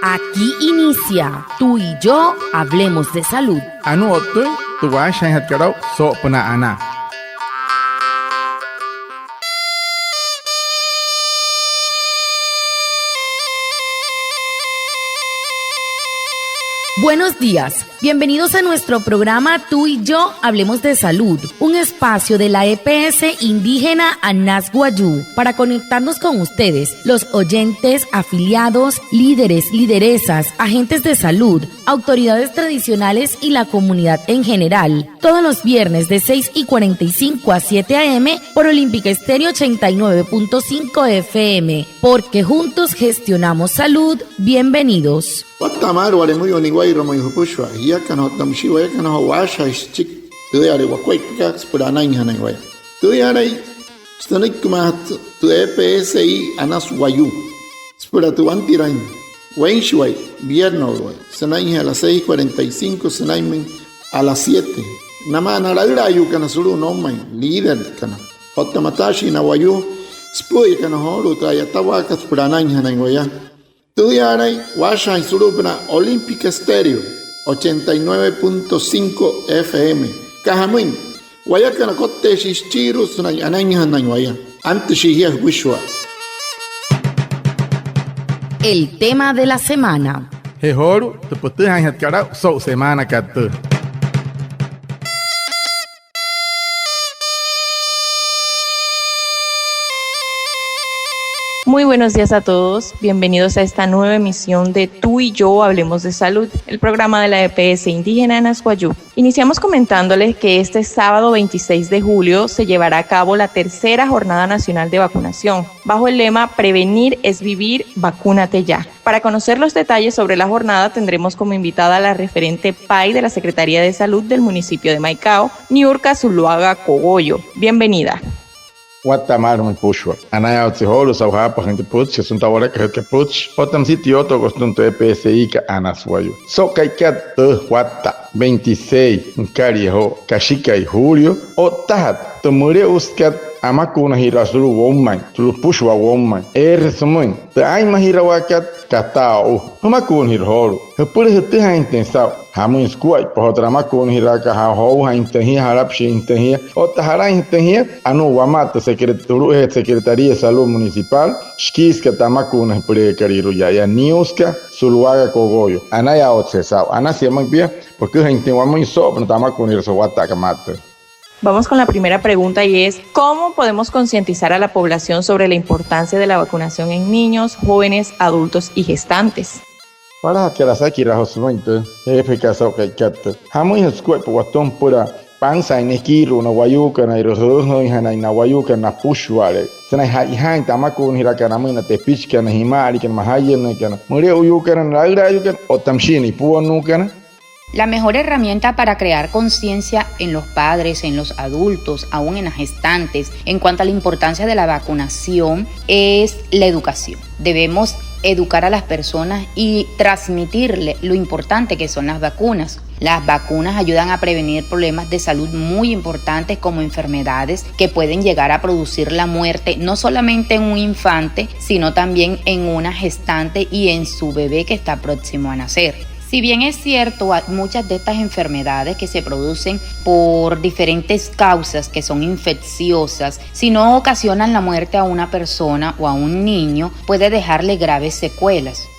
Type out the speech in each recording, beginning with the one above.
Aquí inicia Tú y yo hablemos de salud. Anu otu tuwa shanhat karau so pena ana. Buenos días, bienvenidos a nuestro programa Tú y yo hablemos de salud, un espacio de la EPS indígena Anas Guayú para conectarnos con ustedes, los oyentes, afiliados, líderes, lideresas, agentes de salud, autoridades tradicionales y la comunidad en general. Todos los viernes de 6:45 a 7 a.m. por Olímpica Estéreo 89.5 FM, porque juntos gestionamos salud. Bienvenidos. Watamar wale muy oniguay romoy hupushwa ya kana tamshiwa ya kana washa chik tuyare wakwai pika spurana inhana wai tuyare stanik kumat tu EPSI Anas Guayú spura tu antirain wenshwai vierno wai sanai a las 6:45 sanai a las 7 namana la yu kana suru no mai líder kana hotamatashi na Guayú spui kana holu tayatawa ka spurana inhana wai Tuyaray, Washa y Surupna, Olímpica Estéreo, 89.5 FM. Cajamuin, Guayacana Cote Shichiru, Anaña Nañuaya, antes Shihia Wishwa. El tema de la semana. Hehoru, te puedes hanhat karau so semana katu. Muy buenos días a todos, bienvenidos a esta nueva emisión de Tú y yo hablemos de salud, el programa de la EPS indígena Anas Guayú. Iniciamos comentándoles que este sábado 26 de julio se llevará a cabo la tercera Jornada Nacional de Vacunación, bajo el lema Prevenir es vivir, vacúnate ya. Para conocer los detalles sobre la jornada tendremos como invitada a la referente PAI de la Secretaría de Salud del municipio de Maicao, Niurka Zuluaga Cogollo. Bienvenida. Watamar muy pushwa. Anaya otsiholu sauhapa gente puch, es un tawara que puch. Otam sitio otro costunto EPSI ka Anas Guayú. So kaikat wata 26 Cariho, Kashika y Julio. Otahat, tomure uskat amakuna hira sulu woman, sulu pushwa woman. Resumen, te ay mahira wakat katao. Amakun hirholu. Hepure hete ha intensao. Hamu inskuai pohotra makun hira ka ha ho ha intenhia harapshi intenhia. Otahara intenhia anu wamata Secretaría de Salud Municipal. Shkiska tamakuna hepure kariru ya niuska Zuluaga Cogollo. Anaya otsesao. Anasia magbia porque ha intenwamo inso pero tamakun hirso wata kamata. Vamos con la primera pregunta y es, ¿cómo podemos concientizar a la población sobre la importancia de la vacunación en niños, jóvenes, adultos y gestantes? Para que la saquira hosnointe, eficaz o kaikata. Hamu inskuai watón pura panza en equiru na Guayuca na iroso hana na Guayuca na pushwale. Sana hai tamakun hirakana na tepichka na himari kan mahayen kana. Muri uyuka na lagra yukan otamshini puonukana. La mejor herramienta para crear conciencia en los padres, en los adultos, aún en las gestantes, en cuanto a la importancia de la vacunación, es la educación. Debemos educar a las personas y transmitirle lo importante que son las vacunas. Las vacunas ayudan a prevenir problemas de salud muy importantes como enfermedades que pueden llegar a producir la muerte no solamente en un infante, sino también en una gestante y en su bebé que está próximo a nacer. Si bien es cierto, muchas de estas enfermedades que se producen por diferentes causas que son infecciosas, si no ocasionan la muerte a una persona o a un niño, puede dejarle graves secuelas.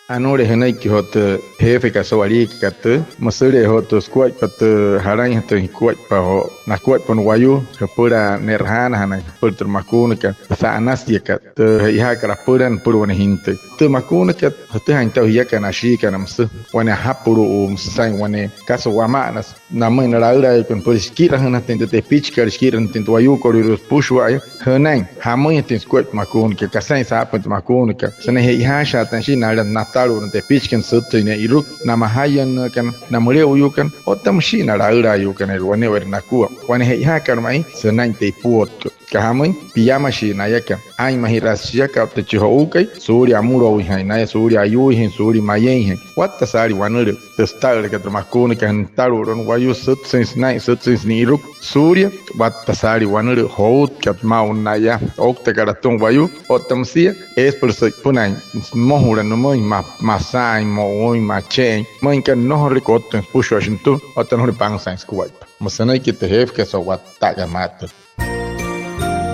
Anore henai ki hot hefe ka sawari kat masure hot squat pat haran hot squat pa ho na squat pon Guayú pura nerhana hana pur termakuna ka sa anasia kat iha kara puran purwan hinte te makuna kat hot han tau hiya kana shi kana mus wana hapuru sai wane kaso wama nas na mai na raura kon pur skira hana tente te pitch kar skira tente Guayú korirus pushwa hanan hamoi ten squat makuna ka kasai sa pat makuna ka sane iha sha tan shi na taru na te pitchken sutto ina iruk na mahayan kan na mure uyukan otam shi na raura yukan el wane wer na kuwa wane he ha karmai senai te puot skahamoy piyama shi nayaka ay mahirasiyaka techihoukay suri amuro wihainaya suri ayuhin suri mayenhen watta sari wanure testal que tramakune que taruron wayu sutsins nai sutsins niruk surya watta sari wanure hout que maunaya okta karatun wayu otamsia es por se punay mohura no moy masai moy machen moy que no recotten pusho shintu otan pan sans kuwai mosanay que te jef que so watta gamata.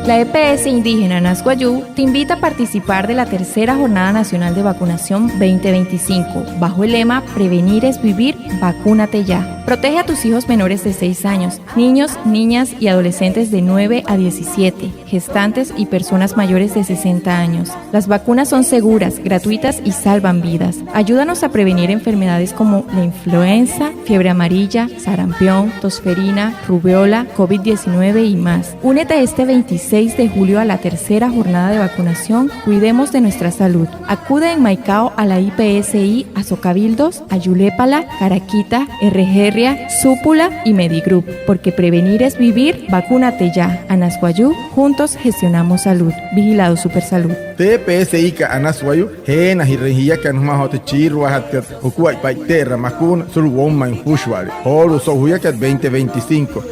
La EPS Indígena Nasguayú te invita a participar de la tercera Jornada Nacional de Vacunación 2025, bajo el lema Prevenir es vivir, vacúnate ya. Protege a tus hijos menores de 6 años, niños, niñas y adolescentes de 9 a 17, gestantes y personas mayores de 60 años. Las vacunas son seguras, gratuitas y salvan vidas. Ayúdanos a prevenir enfermedades como la influenza, fiebre amarilla, sarampión, tosferina, rubiola, COVID-19 y más. Únete este 26 de julio a la tercera jornada de vacunación. Cuidemos de nuestra salud. Acude en Maicao a la IPSI, a Socabildos, a Yulépala, Caraquita, Herreherria, Súpula y Medigroup. Porque prevenir es vivir, vacúnate ya. Anasguayú, juntos gestionamos salud. Vigilado Supersalud. TPSI ka Anasguayú, hena hirrehia ka numa hote chirwa hatet ukuai paiterra makuna sul womma in pushwale. Holu so huyakat 2025.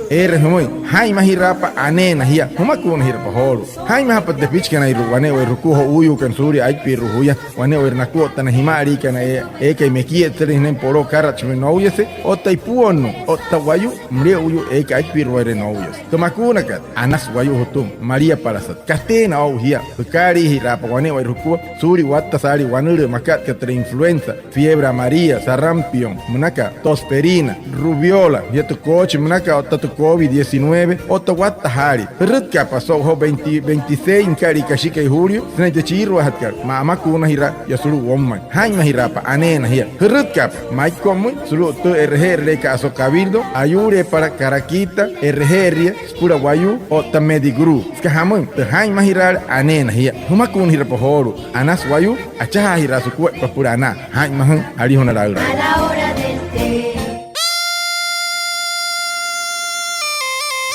Homoy, haima hirapa anena hia. Humakuna hirpa holu. Haima hapat de pichkana iru wane we rukuho uyu kan suri aipi ruhuya wane we nakuo tan himari kana eke mekie treinen polo karach me noyese otai puonno otawayu mre uyu eke aipi ruere noyes. Tomakuna kat Anasguayú hutum Maria Parasat. Kastena au hia. Kari hirapa wane we rukuo suri watta sari wanure makat que tre influenza, fiebre amarilla, sarampión, munaka tosferina, rubiola, yetu coche munaka otatu COVID-19, otawatta hari. Ritka pasó ho 26 kari kashika julio, snete chirwa hatkar. Mama kuna hira ya sulu womman. Haima hirapa anena hia. Ritka maikomu sulu to RGR leka aso cabildo, ayure para Caraquita, RGR, spura wayu ota Medigroup. Skahamun, te haima hirar anena hia. Humakun hira pohoro. Anasguayú, achaha hira su cuerpo purana. Haima han arihona la hora. A la hora del té.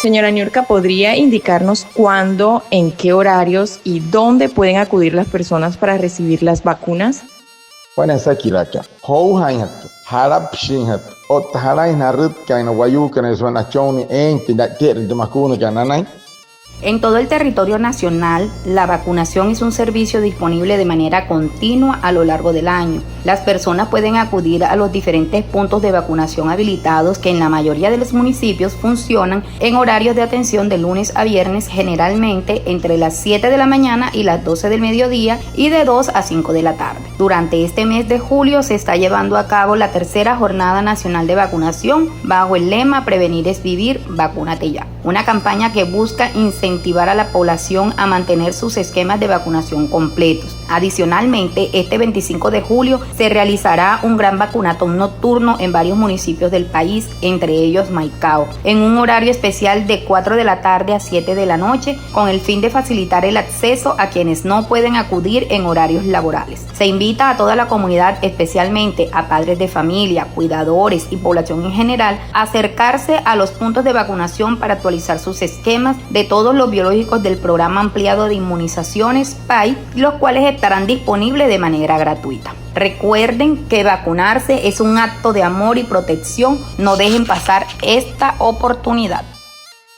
Señora Niurka, ¿podría indicarnos cuándo, en qué horarios y dónde pueden acudir las personas para recibir las vacunas? Bueno, esa kiraka. Hou hainhat. Harap shinhat. Ot harai narut kaina wayu kana suana choni ente da ter de makuna kananai. En todo el territorio nacional, la vacunación es un servicio disponible de manera continua a lo largo del año. Las personas pueden acudir a los diferentes puntos de vacunación habilitados que en la mayoría de los municipios funcionan en horarios de atención de lunes a viernes, generalmente entre las 7 de la mañana y las 12 del mediodía y de 2 a 5 de la tarde. Durante este mes de julio se está llevando a cabo la tercera Jornada Nacional de Vacunación bajo el lema Prevenir es vivir, vacúnate ya. Una campaña que busca incentivar a la población a mantener sus esquemas de vacunación completos. Adicionalmente, este 25 de julio se realizará un gran vacunatón nocturno en varios municipios del país, entre ellos Maicao, en un horario especial de 4 de la tarde a 7 de la noche, con el fin de facilitar el acceso a quienes no pueden acudir en horarios laborales. Se invita a toda la comunidad, especialmente a padres de familia, cuidadores y población en general, a acercarse a los puntos de vacunación para actualizar sus esquemas de todos los biológicos del programa ampliado de inmunizaciones PAI, los cuales estarán disponibles de manera gratuita. Recuerden que vacunarse es un acto de amor y protección. No dejen pasar esta oportunidad.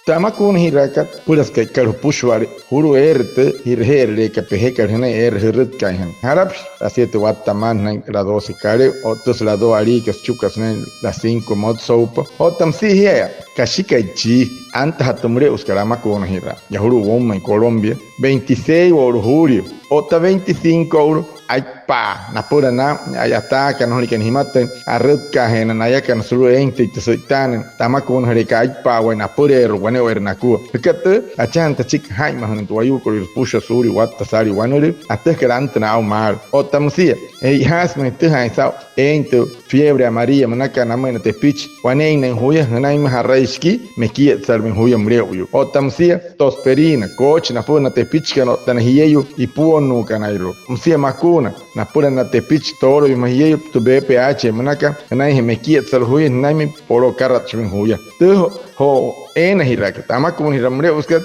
Tamakun hirakat puras que pushwari huru erte hirherle que pejeka hena hirrit kaihan. Harap a 7 wattaman la 12 kare otros la 2 ari que chucas la 5 mod sopa. Otam si hia kashika chi anta hatumre uskarama kun hira. Ya huru woma en Colombia 26 oro julio. Ota 25 oro. Ay pa, na pura na, allá está, que no le quieren matar, a red cajena, na ya que no solo ente y te soitan, tama con hereka ay pa, buena purero, buena vernacu. Fíjate, a chanta chica, ay, más en tu ayuda, con el push suri, guata sari, guanore, hasta que antes na mal. O tamusia, ey hasme, te haisao, ente, fiebre amarilla, manaka na mena te pitch, guanein en huya, nanay más arraiski, me quiet salven huya mreu. O tamusia, tosperina, coche, na pura te pitch, que no tan hiyeyo, y puo no canairo. Musia macu. Na pura na tepich toro y mahie tu BPH manaka nai me kiet sal huye nai me poro karat chmin huya. Tuh ho hiraka tamakun hiramre uskat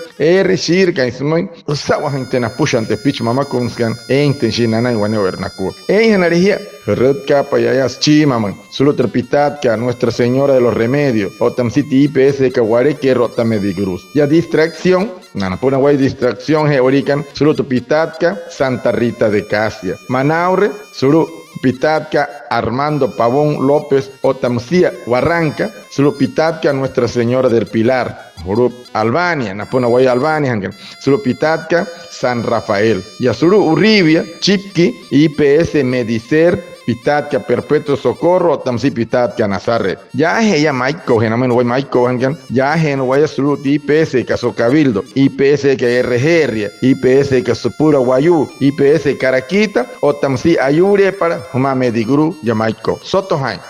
shirka ismoy usawa hantena pushante pitch mamakunskan enten shinana wane vernaku energía redka payayas chimaman solo trepitat que Nuestra Señora de los Remedios o tamsiti IPS kaguare que rota medigrus ya distracción nana puna guay distracción georican solo trepitatka Santa Rita de Casia Manaure solo Pitatka Armando Pavón López Otamcia Barranca, solo Pitatka Nuestra Señora del Pilar, Albania, Napona Guay Albania, solo Pitatka San Rafael, Yasuru Urribia, Chipki, IPS Medicer, Pitatka Perpetuo Socorro, Tamsi Pitatka Nazarre. Ya ya Maiko, Genamen Guay Maiko, ya Gen Guay Sulu IPS Caso Cabildo, IPS que RGR, IPS que Supura Guayú, IPS Caraquita, o Tamsi Ayure para Huma Mediguru, Yamaiko. Sotohain.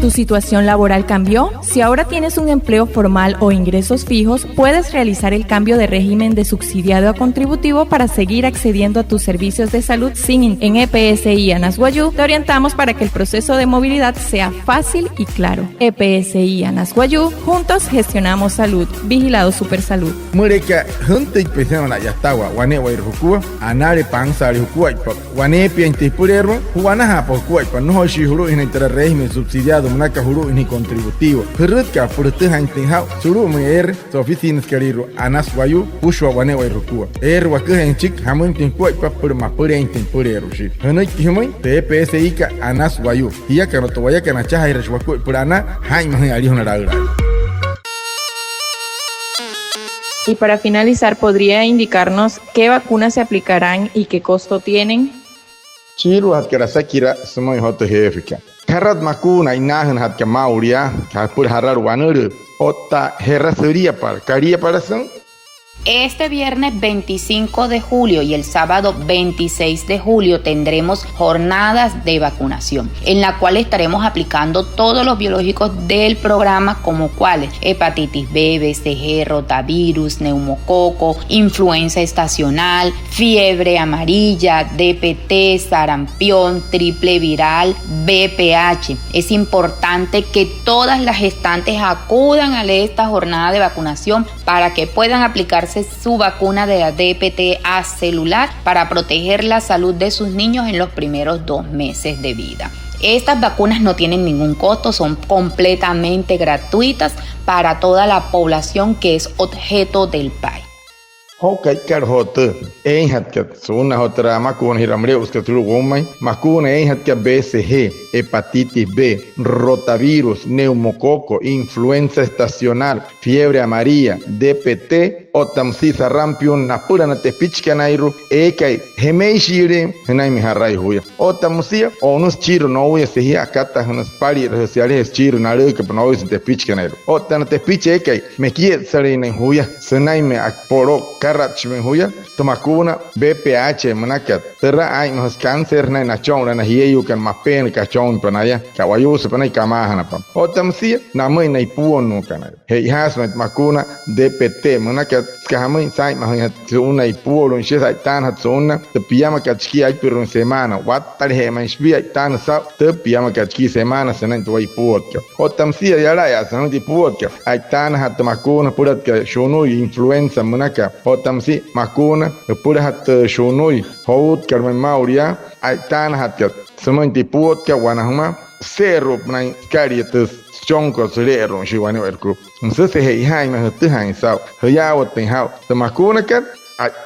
¿Tu situación laboral cambió? Si ahora tienes un empleo formal o ingresos fijos, puedes realizar el cambio de régimen de subsidiado a contributivo para seguir accediendo a tus servicios de salud en EPSI Anasguayú. Te orientamos para que el proceso de movilidad sea fácil y claro. EPSI Anasguayú, juntos gestionamos salud. Vigilado Supersalud. Mureka, junta y pensamos ya está, guane guayrukua, anare pansari hukuaipa, guane piente purero, guanaja por cuaipa, no hoshi juru en el régimen subsidiado. Munaka huru ini contributivo. Perrutka purte hantinha suru muer so oficinas querido Anasguayú pushwa wane wairukua. Wakah en chik hamun tin kuaipa por ma purenten purero shi. Hanoi kimoi TPSI ka Anasguayú. Ia kana to waya kana chaha irashwaku purana hai mahi ali honaraura. Y para finalizar, ¿podría indicarnos qué vacunas se aplicarán y qué costo tienen? Chiru hatkarasakira sumoy hoto hefika. Karat makuna inahan hat kamauria, kapur harar wanuru, ota herrasería para caría para san. Este viernes 25 de julio y el sábado 26 de julio tendremos jornadas de vacunación, en la cual estaremos aplicando todos los biológicos del programa, como cuáles: hepatitis B, BCG, rotavirus, neumococo, influenza estacional, fiebre amarilla, DPT, sarampión, triple viral, VPH. Es importante que todas las gestantes acudan a esta jornada de vacunación para que puedan aplicarse su vacuna de la DPT A celular para proteger la salud de sus niños en los primeros 2 meses de vida. Estas vacunas no tienen ningún costo, son completamente gratuitas para toda la población que es objeto del PAI. Hokai karhote, hatkat suna hotra makuna hiramre uskatulu gomai, makuna hatkat BCG, hepatitis B, rotavirus, neumococo, influenza estacional, fiebre amarilla, DPT, otamsi sarampion, napura na tepichkanairu, ekai, hemei shire, henai miharai huya. Otamsia, onus chiro no huya sehi akata unas pari sociales chiro na reke no huya tepichkanairu. Otan tepiche ekai, mekiet sarine huya, senai me akporo Karachmen huya, tomakuna BPH manakat, terra ay nos cáncer na nachong na hiyeyu kan mapen kachong panaya, kawayu se panay kamahana pam. Otamsia namay na ipuon no kanay. Hey hasmet makuna DPT manakat skahamay sai mahayat una ipuon she sai tan hat zona, te piyama kachki ay per una semana, wat tal he man shbi ay tan sa, te piyama kachki semana senan to ipuot. Otamsia yara ya senan ipuot. Ay tan hat makuna purat ka shono influenza manaka. Tamsi makuna pura hat shunui hout karmen mauria aitan hat semanti puot ka wanahma serup nai karietus chonko serero shiwani werku se hei hai ma tu hai sao hayawat ten hau the makuna kat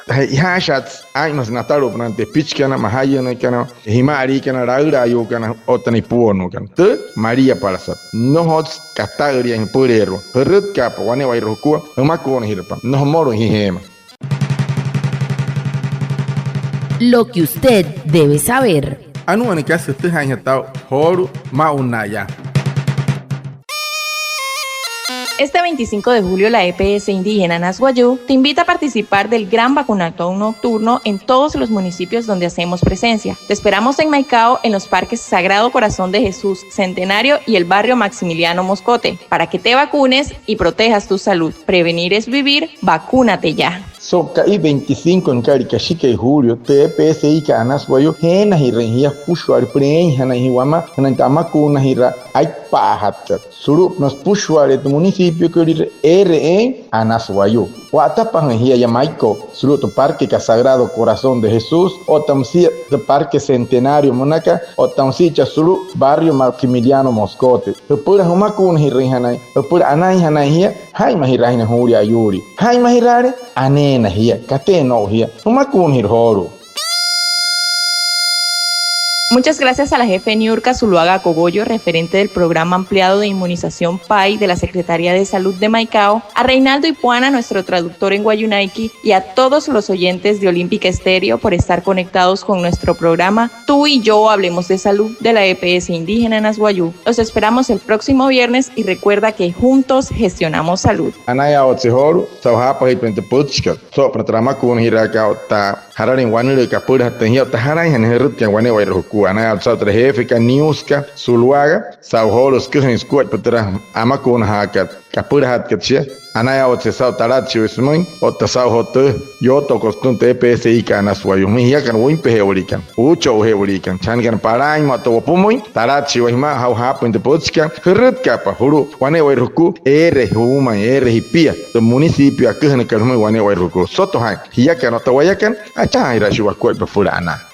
hai hashats ai mas natarup nante pichkana mahayana kana himari kana raura yo kana otani puono kan te maria parasat no hots katagria en purero rut kap wani wairoku makuna hirpa no moro hihema. Lo que usted debe saber. Anuani kasi te hañatao horu maunaya. Este 25 de julio la EPS Indígena Anasguayú te invita a participar del gran vacunatón nocturno en todos los municipios donde hacemos presencia. Te esperamos en Maicao, en los parques Sagrado Corazón de Jesús, Centenario y el barrio Maximiliano Moscote, para que te vacunes y protejas tu salud. Prevenir es vivir, vacúnate ya. Soca y 25 en Caricachica y Julio, TPSI que anas guayo, Hena y Rengia Pushuar, Preñana y Guama, Nantamacuna y Ra, hay pajatas. Suru nos Pushuar tu municipio que RE anas guayo. Guatapan y Yamaico, Suru tu Parque Sagrado Corazón de Jesús, o tamsi de Parque Centenario Monaca, o tamsicha Suru, Barrio Maximiliano Moscote. Pura Humacuna y Renjana, pura Anay Hanaya, Jaima y Raina Juria Yuri. Jaima y Rare, Anena here, Cateno here, Humacun here Horo. Muchas gracias a la jefe Niurka Zuluaga Cogollo, referente del programa ampliado de inmunización PAI de la Secretaría de Salud de Maicao, a Reinaldo Ipuana, nuestro traductor en Guayunaiki, y a todos los oyentes de Olímpica Estéreo por estar conectados con nuestro programa Tú y Yo Hablemos de Salud de la EPS Indígena en Azguayú. Los esperamos el próximo viernes y recuerda que juntos gestionamos salud. Anaya Otsihoro, Sauhapa y Pentepuchka, Sopra Tramakun Hiraka, Hararin Wanere Kapura, Tenhia, Taharan and Herutkan Wanewa Ruku, Anaya South Hefika, Niuska, Suluaga, Sauhoros, Kusin Squat, Petra, Amakun Hakat, Kapura Hatkatche, Anaya Otsau Tarachi Ismun, Otasau Hote, Yoto Costunte PSI Canaswayu, Mihiakan Wimpe Heurikan, Ucho Heurikan, Changan Parain, Matopumuin, Tarachi Wima, how happened the Potska, Herutkapa, Huru, Wanewa Ruku, Ere Huma, Ere Hipia, the municipio, Kuhan Karmu, Wanewa Ruku, Sotohan, Hiakan, Otawayakan, Achaira Shua Quet Furana.